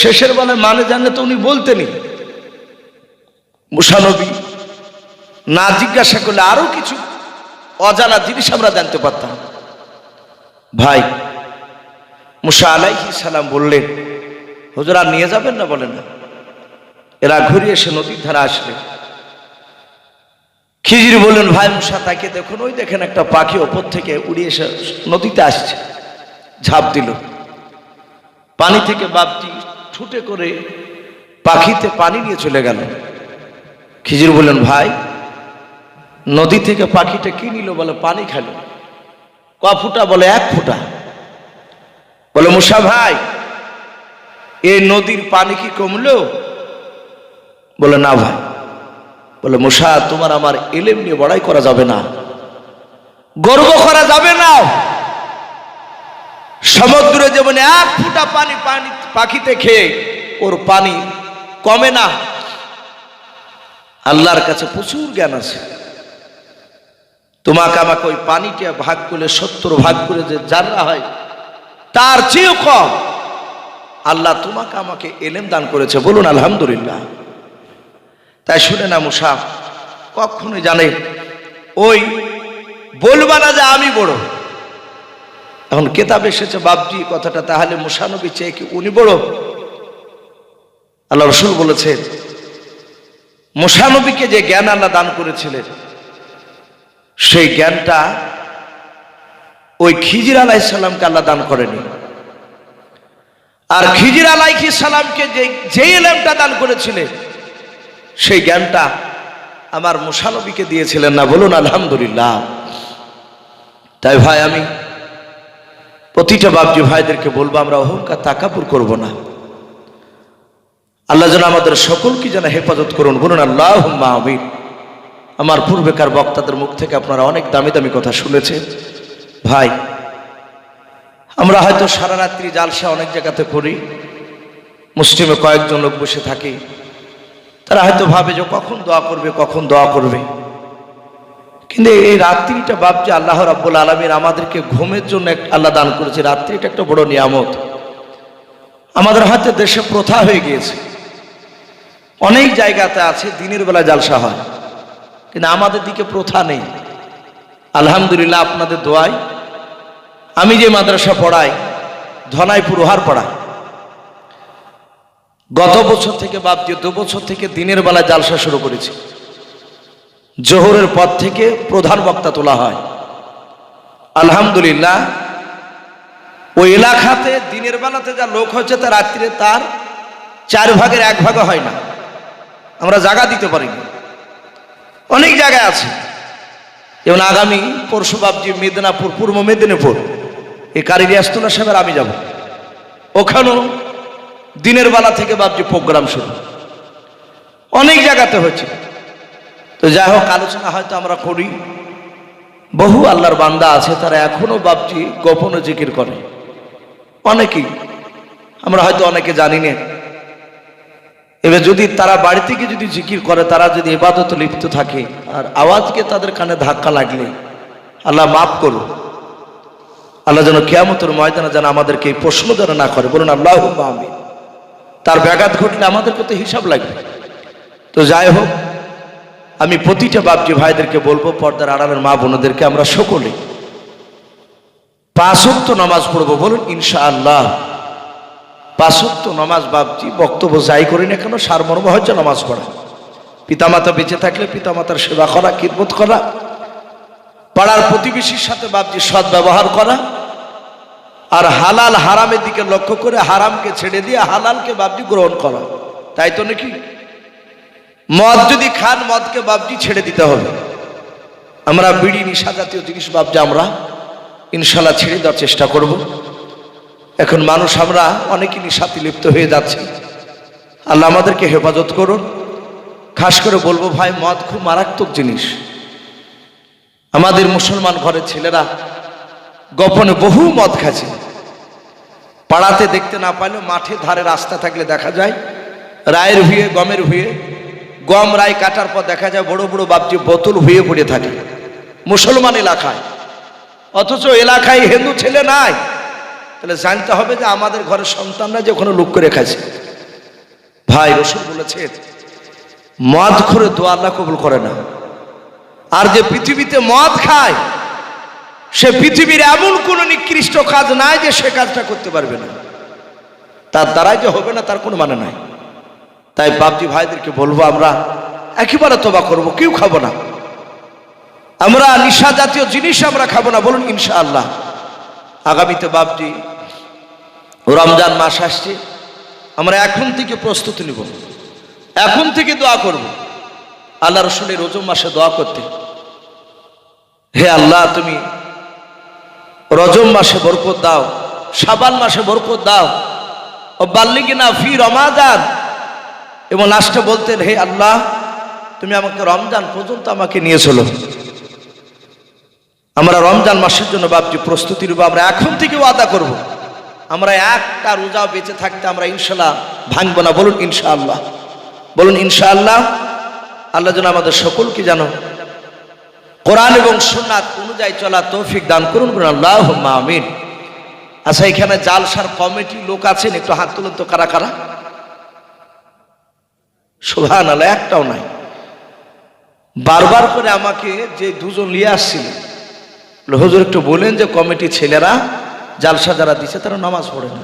শেষের বেলায় মানে জানলে তো উনি বলতেনই। মুসা নবী না জিজ্ঞাসা করলে আরো কিছু অজানা জিনিস আমরা জানতে পারতাম। ভাই মুসা আলাইহিস সালাম বললেন, হুজুর আর নিয়ে যাবেন না? বলেন না। এরা ঘুরে এসে নদীর ধারে আসলে খিজির বললেন, ভাই মুসা তাকে দেখুন, ওই দেখেন একটা পাখি ওপর থেকে উড়ে এসে নদীতে আসছে। ঝাঁপ দিল, পানি থেকে বাপটি ছুটে করে পাখিতে পানি নিয়ে চলে গেল। খিজির বললেন, ভাই নদী থেকে পাখিটা কি নিল? বলে পানি খেলো। ক ফুটা? বলে 1 ফুটা। বলে মুসা ভাই, এই নদীর পানি কি কমলো? বলে না ভাই। বলে মুসা, তোমার আমার ইলম নিয়ে বড়াই করা যাবে না, গর্ব করা যাবে না। সমুদ্রে যেমন 1 ফুটা পানি পাখিতে খেয়ে ওর পানি কমে না, আল্লাহর কাছে প্রচুর জ্ঞান আছে। তোমাকে আমাকে ওই পানিটা ভাগ করলে 70 ভাগ করে যে জাররা হয়, তার চেয়েও কম আল্লাহ তোমাকে আমাকে ইলম দান করেছে, বলুন আলহামদুলিল্লাহ। তাই শুনে না মুসা, কখনোই জানে ওই বলবা না যে আমি বড়। এখন কেতাব এসেছে বাপজি কথাটা, তাহলে মুসা নবী চেয়ে কি উনি বড়? আল্লাহ রাসূল বলেছেন, মুসা নবীকে যে জ্ঞান আল্লাহ দান করেছিলেন, সেই জ্ঞানটা ওই খিজির আলাইহিস সালামকে আল্লাহ দান করেনি। আর খিজির আলাইহিস সালামকে যে ইলমটা দান করেছিলেন, সেই জ্ঞানটা আমার মুসা নবীকে দিয়েছিলেন না, বলুন আলহামদুলিল্লাহ। তাই ভাই আমি প্রতিটা বাপজি ভাইদেরকে বলবো, আমরা অহংকার তাকাব্বুর করব না। আল্লাহ যেন আমাদের সকলকে যেন হেফাজত করুন, বলুন আল্লাহুম্মা আমিন। আমার পূর্বেকার বক্তাদের মুখ থেকে আপনারা অনেক দামি দামি কথা শুনেছেন। ভাই আমরা হয়তো সারা রাত্রি জালসা অনেক জায়গাতে করি, মুসলিমে কয়েকজন লোক বসে থাকে, তারা হয়তো ভাবে যে কখন দোয়া করবে, কখন দোয়া করবে। কিন্তু এই রাত্রিটা বাপজি আল্লাহ রাব্বুল আলামিন আমাদেরকে ঘুমের জন্য আল্লাহ দান করেছে। রাত্রিটা একটা বড় নিয়ামত। আমাদের হাতে দেশে প্রথা হয়ে গিয়েছে, অনেক জায়গাতে আছে দিনের বেলা জালসা হয়, কিন্তু আমাদের দিকে প্রথা নেই। আলহামদুলিল্লাহ আপনাদের দোয়ায় আমি যে মাদ্রাসা পড়াই, ধনাইপুর ওহারপাড়া, গত বছর থেকে বাপজি 2 বছর থেকে দিনের বেলা জালসা শুরু করেছি। জোহরের পর থেকে প্রধান বক্তা তোলা হয়। আলহামদুলিল্লাহ ওই এলাকাতে দিনের বেলাতে যা লোক হচ্ছে, তা রাত্রিরে তার 4 ভাগের 1 ভাগও হয় না। আমরা জায়গা দিতে পারিনি, অনেক জায়গায় আছে। যেমন আগামী পরশু বাপজি মেদিনীপুর, পূর্ব মেদিনীপুর, এই কারি রিয়াজতুল্লাহ সাহেবের আমি যাব, ওখানেও দিনের বেলা থেকে বাপজি প্রোগ্রাম শুরু। অনেক জায়গাতে হচ্ছে। তো যাই হোক, আলোচনা হয়তো আমরা করি। বহু আল্লাহর বান্দা আছে তারা এখনো বাপজি গোপনে জিকির করে, অনেকেই, আমরা হয়তো অনেকে জানি না। এবার যদি তারা বাড়ি থেকে যদি জিকির করে, তারা যদি ইবাদতে লিপ্ত থাকে, আর আওয়াজকে তাদের কানে ধাক্কা লাগলে আল্লাহ মাফ করুন, আল্লাহ যেন কিয়ামতের ময়দানে যেন আমাদেরকে এই প্রশ্ন যেন না করে। বলুন আল্লাহুম্মা আমিন। তার ব্যাঘাত ঘটলে আমাদের কত হিসাব লাগবে। তো যাই হোক, আমি প্রতিটা বাপজি ভাইদেরকে বলবো, পর্দার আড়ালের মা বোনদেরকে, আমরা সকলে 5 ওয়াক্ত নামাজ পড়বো। বলুন ইনশাআল্লাহ। 5 ওয়াক্ত নামাজ বাপজি বক্তব্য যাই করি না কেন, সারমর্ম হচ্ছে নামাজ পড়া। পিতামাতা বেঁচে থাকলে পিতামাতার সেবা করা, খিদমত করা, পাড়ার প্রতিবেশীর সাথে বাপজি সৎ ব্যবহার করা, আর হালাল হারামের দিকে লক্ষ্য করে হারামকে ছেড়ে দিয়ে হালালকে বাপজি গ্রহণ করা। তাই তো নাকি? মদ যদি খান, মদকে বাপজি ছেড়ে দিতে হবে। আমরা বিড়ি, নিশা জাতীয় জিনিস বাপজি আমরা ইনশাল্লাহ ছেড়ে দেওয়ার চেষ্টা করব। এখন মানুষ আমরা অনেকেই নিশাতে লিপ্ত হয়ে যাচ্ছে। আল্লাহ আমাদেরকে হেফাজত করুন। খাস করে বলবো ভাই, মদ খুব মারাত্মক জিনিস। আমাদের মুসলমান ঘরের ছেলেরা গোপনে বহু মদ খাচ্ছে। পাড়াতে দেখতে না পাইলেও মাঠে ধারে রাস্তা থাকলে দেখা যায় রায়ের ভুঁয়ে, গমের ভুঁয়ে, গম রায় কাটার পর দেখা যায় বড় বড় বাপজি বোতল ভুঁয়ে পড়ে থাকে মুসলমান এলাকায়। অথচ এলাকায় হিন্দু ছেলে নাই। তাহলে জানতে হবে যে আমাদের ঘরের সন্তানরা যে ওখানে লুক করে খাচ্ছে। ভাই, রাসূল বলেছেন মদ খোরে দোয়া আল্লাহ কবুল করে না। আর যে পৃথিবীতে মদ খায়, সে পৃথিবীর এমন কোন নিকৃষ্ট কাজ নাই যে সে কাজটা করতে পারবে না। তার দ্বারাই যে হবে না তার কোনো মানে নাই। তাই বাপজি ভাইদেরকে বলবো, আমরা একেবারে তওবা করব, কেউ খাবো না। আমরা নিশা জাতীয় জিনিস আমরা খাবো না। বলুন ইনশাআল্লাহ। আগামীতে বাপজি রমজান মাস আসছে, আমরা এখন থেকে প্রস্তুতি নিব, এখন থেকে দোয়া করব। আল্লাহ রাসূলের রজব মাসে দোয়া করতে, হে আল্লাহ তুমি রজব মাসে বরকত দাও, শাবান মাসে বরকত দাও, ও বাল্লিগিনা ফি রমাদান। এবং লাস্টে বলতেন, হে আল্লাহ তুমি আমাকে রমজান পর্যন্ত আমাকে নিয়ে চলো। আমরা রমজান মাসের জন্য বাপজি প্রস্তুতি নেব। আমরা এখন থেকে ওয়াদা করব, আমরা একটা রোজাও বেঁচে থাকতে আমরা ইনশাআল্লাহ ভাঙবো না। বলুন ইনশাআল্লাহ। বলুন ইনশাআল্লাহ। আল্লাহ যেন আমাদের সকলকে যেন কোরআন এবং সুন্নাত অনুযায়ী চলা তৌফিক দান করুন। বলুন আল্লাহুম্মা আমিন। আচ্ছা, এখানে জালসার কমিটি লোক আছেন, একটু হাত তুলুন তো, কারা কারা? সুবহানাল্লাহ, একটাও নাই। বারবার করে আমাকে যে দুজন নিয়ে আসছিলেন, হুজুর একটু বলেন যে কমিটি ছেলেরা জালসা যারা দিচ্ছে তারা নামাজ পড়ে না।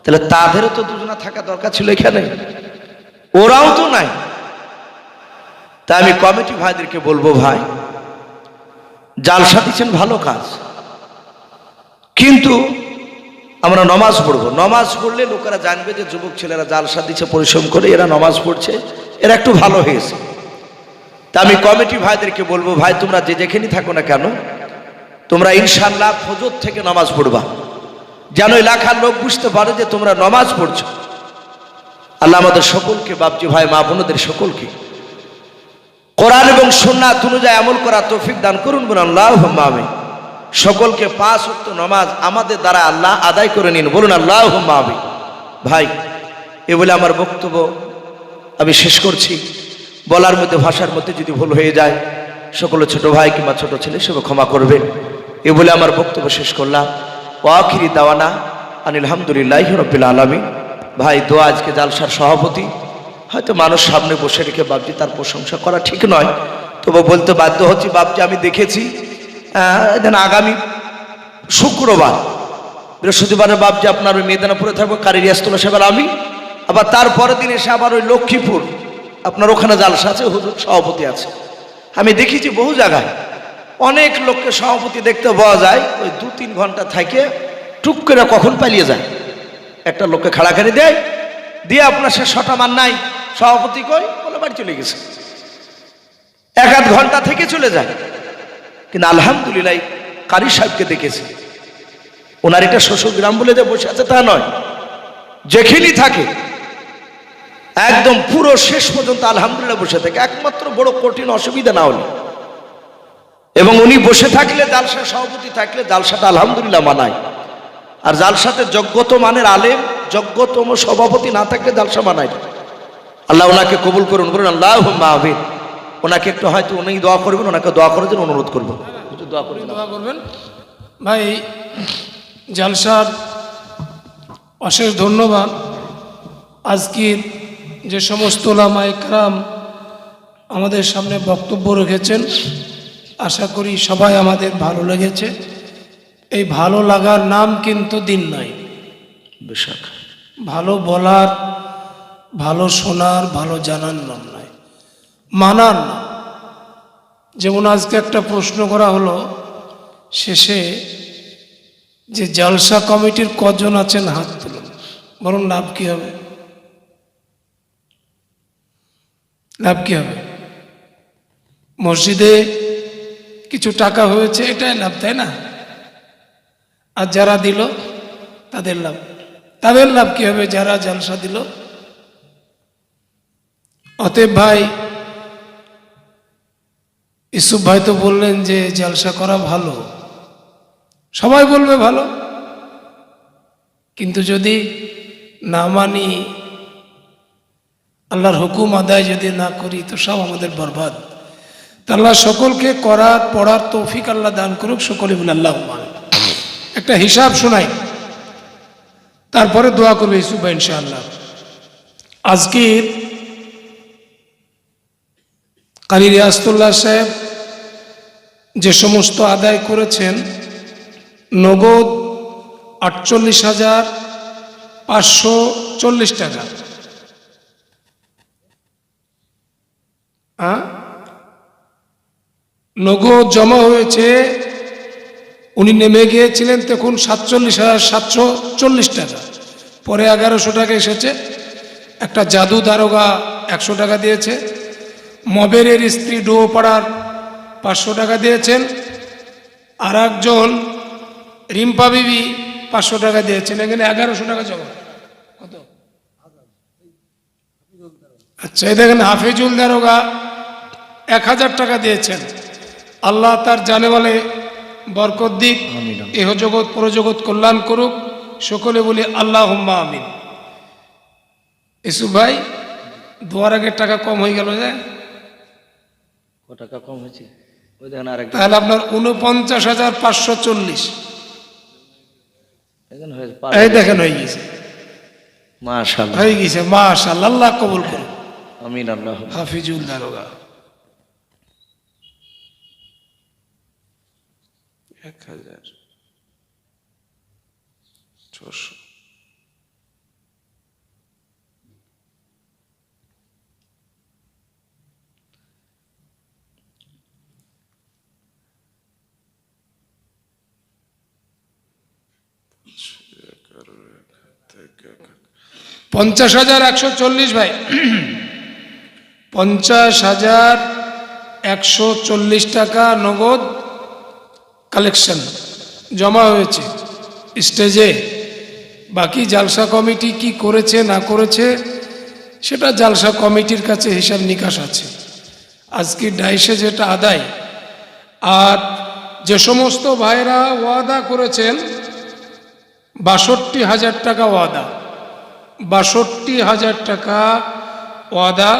তাহলে তাদেরও তো দুজনা থাকা দরকার ছিল এখানে, ওরাও তো নাই। তাই আমি কমিটি ভাইদেরকে বলবো, ভাই জালসা দিচ্ছেন ভালো কাজ, কিন্তু আমরা নামাজ পড়বো। নামাজ পড়লে লোকেরা জানবে যে যুবক ছেলেরা জালসা দিচ্ছে, পরিশ্রম করে এরা নামাজ পড়ছে, এরা একটু ভালো হয়েছে। তা আমি কমিটি ভাইদেরকে বলবো, ভাই তোমরা যে যেখানেই থাকো না কেন, তোমরা ইনশাআল্লাহ ফজর থেকে নামাজ পড়বা, যেন এলাকার লোক বুঝতে পারে যে তোমরা নামাজ পড়ছো। আল্লাহ আমাদের সকলকে, বাপজি ভাই মা বোনদের সকলকে কোরআন এবং সুন্নাত অনুযায়ী আমল করা তৌফিক দান করুন। বলুন আল্লাহুম্মা আমিন। সকলকে 5 ওয়াক্ত নামাজ আমাদের দ্বারা আল্লাহ আদায় করে নিন। বলুন আল্লাহুম্মা আমিন। ভাই, এ বলে আমার বক্তব্য আমি শেষ করছি। বলার মধ্যে, ভাষার মধ্যে যদি ভুল হয়ে যায়, সকলে ছোট ভাই কিংবা ছোট ছেলে সব ক্ষমা করবেন। এ বলে আমার বক্তব্য শেষ করলাম। ওয়া আখিরি দাওয়ানা আনিল হামদুলিল্লাহি রাব্বিল আলামিন। ভাই দোয়া, আজকে জালসার সভাপতি, হয়তো মানুষ সামনে বসে রেখে বাপজি তার প্রশংসা করা ঠিক নয়, তবু বলতে বাধ্য হচ্ছি। বাপজি আমি দেখেছি আগামী শুক্রবার, বৃহস্পতিবারে বাপজি আপনার ওই মেদিনীপুরে থাকবো, কারি রিয়াজতুল্লাহ সাহেব আমি, আবার তারপরের দিন এসে আবার ওই লক্ষ্মীপুর আপনার ওখানে জালসা আছে, হুজুর সভাপতি আছে। আমি দেখেছি বহু জায়গায় অনেক লোককে সভাপতি দেখতে পাওয়া যায়, ওই 2-3 ঘন্টা থেকে টুক করে কখন পালিয়ে যায়। একটা লোককে খাড়া করে দেয়, দিয়ে আপনার সে ছটা মান নাই, সভাপতি কই বলে বাড়ি চলে গেছে, 1-1 ঘন্টা থেকে চলে যায়। কিন্তু আলহামদুলিল্লাহ কারি সাহেবকে দেখেছি, ওনার এটা শ্বশুর গ্রাম বলে যে বসে আছে তা নয়, যেখানেই থাকে একদম পুরো শেষ পর্যন্ত আলহামদুলিল্লাহ বসে থাকে, একমাত্র বড় কঠিন অসুবিধা না হলে। এবং উনি বসে থাকলে, জালসা সভাপতি থাকলে জালসাটা আলহামদুলিল্লাহ মানায়। আর জালসাতে যোগ্যত মানের আলেম, যোগ্যতম সভাপতি না থাকলে জালসা মানায় না। আল্লাহ ওনাকে কবুল করুন, বলুন আল্লাহুম্মা আমিন। ওনাকে একটু হয়তো উনি দোয়া করবেন, ওনাকে দোয়া করার জন্য অনুরোধ করবো, দোয়া করবেন। ভাই জালসার অশেষ ধন্যবাদ। আজকের যে সমস্ত ওলামা ইকরাম আমাদের সামনে বক্তব্য রেখেছেন, আশা করি সবাই আমাদের ভালো লেগেছে। এই ভালো লাগার নাম কিন্তু দিন নয়, বেশক ভালো বলার, ভালো শোনার, ভালো জানার নাম নয়, মানার নাম। যেমন আজকে একটা প্রশ্ন করা হলো শেষে যে জালসা কমিটির কজন আছেন হাত তুলুন, বরং লাভ কি হবে? লাভ কি হবে? মসজিদে কিছু টাকা হয়েছে, এটাই লাভ, তাই না? আর যারা দিল তাদের লাভ। তাদের লাভ কি হবে যারা জালসা দিল? অতএব ভাই, ইসুফ ভাই তো বললেন যে জালসা করা ভালো, সবাই বলবে ভালো, কিন্তু যদি না মানি, আল্লাহর হুকুম আদায় যদি না করি, তো সব আমাদের বরবাদ। তা আল্লাহ সকলকে করার পড়ার তৌফিক আল্লাহ দান করুক, সকলে বলে আল্লাহ। একটা হিসাব শোনাই, তারপরে দোয়া করবে ইসুফ ভাই ইনশাআল্লাহ। আজকের কারি রিয়াজতুল্লাহ সাহেব যে সমস্ত আদায় করেছেন, নগদ 48,540 টাকা। নগদ জমা হয়েছে, উনি নেমে গিয়েছিলেন তখন 47,740 টাকা, পরে 1100 টাকা এসেছে। একটা জাদু দারোগা 100 টাকা দিয়েছে, মবেরের স্ত্রী ডোপাড়ার 500 টাকা দিয়েছেন, আর একজন রিম্পা বিবি 500 টাকা দিয়েছেন। এখানে 1100 টাকা জমা। কত? আচ্ছা, এই দেখেন হাফিজুল দারোগা 1000 টাকা দিয়েছেন। আল্লাহ তার জানে বলে বরকত দিক, ইহজগৎ পরজগৎ কল্যাণ করুক, সকলে বলি আল্লাহুম্মা আমিন। ইসুফ ভাই, দোয়ার আগে টাকা কম হয়ে গেল যে? টাকা কম হয়েছে, ওই দেখেন আরেকটা। তাহলে আপনার 49,540। এই দেখেন হয়ে গেছে, মাশাআল্লাহ হয়ে গেছে, মাশাআল্লাহ। আল্লাহ কবুল করুন, আমিন। আল্লাহ হাফিজুল দারোগা 1,600। পঞ্চাশ হাজার 140 ভাই, 50,140 টাকা নগদ কালেকশন জমা হয়েছে স্টেজে। বাকি জালসা কমিটি কি করেছে না করেছে সেটা জালসা কমিটির কাছে হিসাব নিকাশ আছে। আজকে ডাইসে যেটা আদায়, আর যে সমস্ত ভাইরা ওয়াদা করেছেন 62,000 টাকা ওয়াদা, 62,000 টাকা ওয়াদা,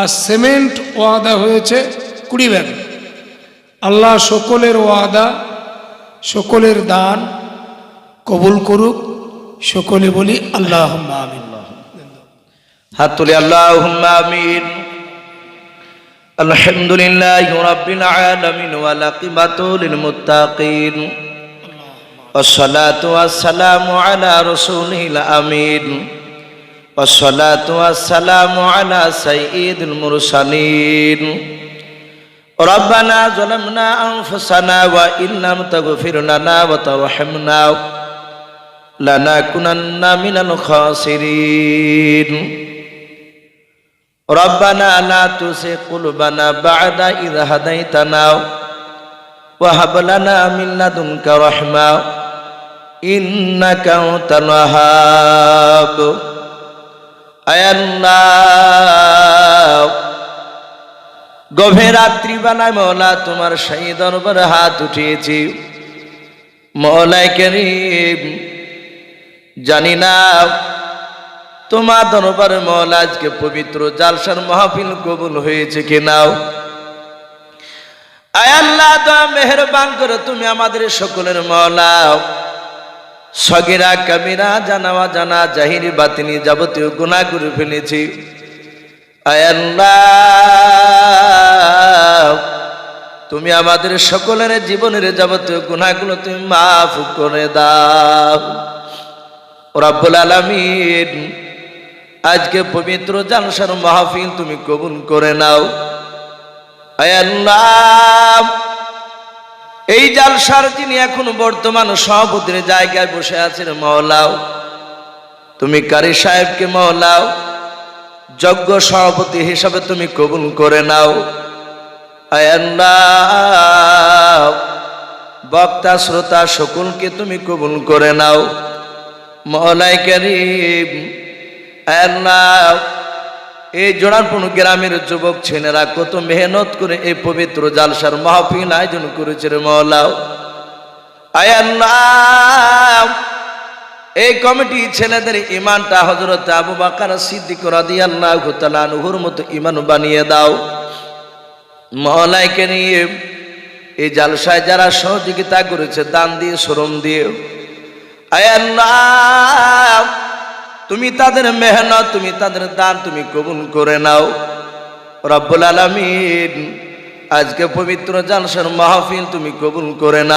আর সিমেন্ট ওয়াদা হয়েছে 20 ব্যাগ। আল্লাহ সকলের ওয়াদা, সকলের দান কবুল করুক, সকলে বলি আল্লাহুম্মা আমিন। হাত তুলে আল্লাহুম্মা আমিন। আলহামদুলিল্লাহি রাব্বিল আলামিন ওয়াল আকিবাতু লিল মুত্তাকিন والصلاة والسلام على رسوله الأمين والصلاة والسلام على سيد المرسلين ربنا ظلمنا أنفسنا وإن لم تغفر لنا وترحمنا لنكونن من الخاسرين ربنا لا تزغ قلوبنا بعد إذ هديتنا وهب لنا من لدنك رحمة إنك أنت الوهاب আয় আল্লাহ, গভীর রাত্রি বানায় মওলা তোমার সেই দরবারে হাত উঠিয়েছি। মওলাই কারীম, জানি না তোমার দরবারে মওলা আজকে পবিত্র জালসার মাহফিল কবুল হয়েছে কিনা। আয় আল্লাহ, দয়া মেহেরবান করে তুমি আমাদের সকলের মওলা সগীরা কাবিরা জানা জানা জাহিরি বাতিনি যাবতীয় গুনাহ করে ফেলেছি। আয় আল্লাহ, তুমি আমাদের সকলের জীবনের যাবতীয় গুনাহগুলো তুমি মাফ করে দাও। রব্বুল আলামিন, আজকে পবিত্র জালসার মাহফিল তুমি কবুল করে নাও। আয় আল্লাহ, এই জালসার যিনি এখন বর্তমান সভাপতির জায়গায় বসে আছেন মওলাও, তুমি কারি সাহেবকে মওলাও যোগ্য সভাপতি হিসাবে তুমি কবুল করে নাও। আয় আল্লাহ, বক্তা শ্রোতা সকলকে তুমি কবুল করে নাও। মওলাই কারীম, আয় আল্লাহ, এই জোড়ারপুর গ্রামের যুবক ছেলেরা কত মেহনত করে এই পবিত্র জালসার মাহফিল আয়োজন করেছে রে মওলাও। আয় আল্লাহ, এই কমিটি ছেলেদের ইমানটা হযরত আবু বকর সিদ্দিক রাদিয়াল্লাহু তাআলা আনহুর মতো ইমান বানিয়ে দাও। মওলাই কারীম, এই জালসায় যারা সহযোগিতা করেছে দান দিয়ে শ্রম দিয়ে, আয় আল্লাহ, তুমি তাদের মেহনত, তুমি তাদের দান তুমি কবুল করে নাও। রব্বুল আলামিন, আজকে পবিত্র জালসার মাহফিল তুমি কবুল করে নাও।